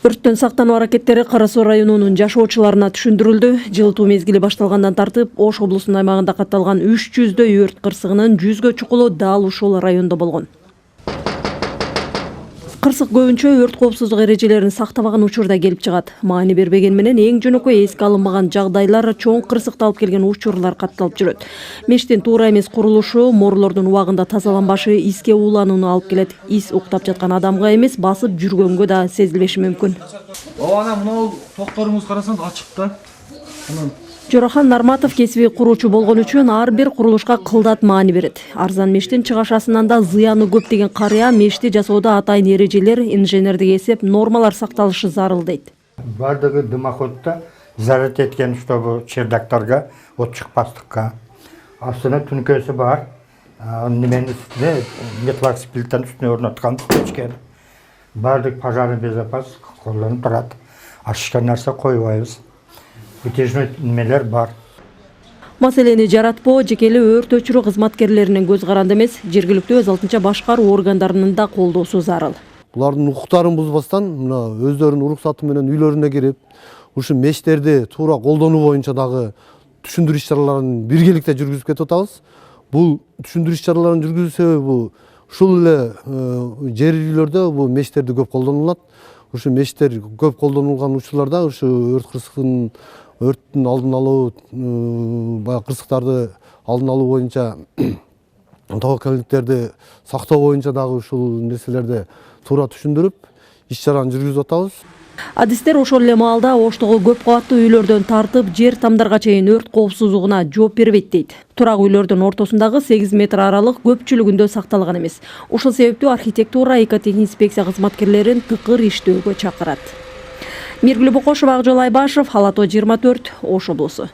Өрттөн сактануу аракеттери Кара Суу районунун жашоочуларына түшүндүрүлдү. Жылытуу мезгили башталгандан тартып, Ош облусунун аймагында катталган 300дөй өрт кырсыгынын 100гө чукулу дал ушул райондо болгон. Кырсык көбүнчө өрт коопсуздук эрежелерин сактабаган учурда келип чыгат. Маани бербеген менен эң жөнөкөй эске алынбаган жагдайлар чоң кырсыкты алып келген учурлар катталып жүрөт. Мештин туура эмес курулушу, морлордун убагында тазаланбашы иске ууланууну алып келет. Ис уктап жаткан адамга эмес, басып жүргөнгө да сезилбеши мүмкүн. Ана мына токторуңуз карасаңыз ачык да. Жорахан Нарматов кесиби куруучу болгон үчүн ар бир курулушка кылдат маани берет. Арзан мештин чыгашасынан да зыяны көп деген карыя мешти жасоодо атайын эрежелер, инженердик эсеп, нормалар сакталышы зарыл дейт. Бардыгы дымоходда заряд эткен, чтобы чердактарга от чыкпастыкка. Астына түнкөсү бар. Неменин үстүнө металлургический плитанын үстүнө орноткон печке. Бардык пожарный безопасность колдонуп турат. Ашышкан нерсе койбойбуз. Вытяжной немелер бар. Маселени жаратпоо жеке эле өрт өчүрүү кызматкерлеринин көз каранды эмес, жергиликтүү өз алтынча башкаруу органдарынын да колдоосу зарыл. Булардын укуктарын бузбастан, мына өздөрүнүн уруксаты менен үйлөрүнө кирип, ушу мештерди туура колдонуу боюнча дагы түшүндүрүү иш-чараларын биргеликте жүргүзүп кетип атабыз. Бул түшүндүрүү иш-чараларын жүргүзүү себеби ушул эле жер үйлөрдө бул мештерди көп колдонулат. Ушу мештер көп колдонулган учурларда ушу өрттүн алдын алуу, баягы кырсыктарды алдын алуу боюнча тобокелдиктерди сактоо боюнча дагы ушул нерселерди туура түшүндүрүп, иш-чараны жүргүзүп атабыз. Адистер ошол эле маалда Оштогу көп кабаттуу үйлөрдөн тартып, жер тамдарга чейин өрт коопсуздугуна жооп бербейт дейт. Турак үйлөрдүн ортосундагы 8 метр аралык көпчүлүгүндө сакталган эмес. Ушул себептүү архитектура экотехинспекция кызматкерлерин тыкыр иштөөгө чакырат. Миргүл Бокошева, Акжол Айбашев, Ала тоо 24, Ош облусу.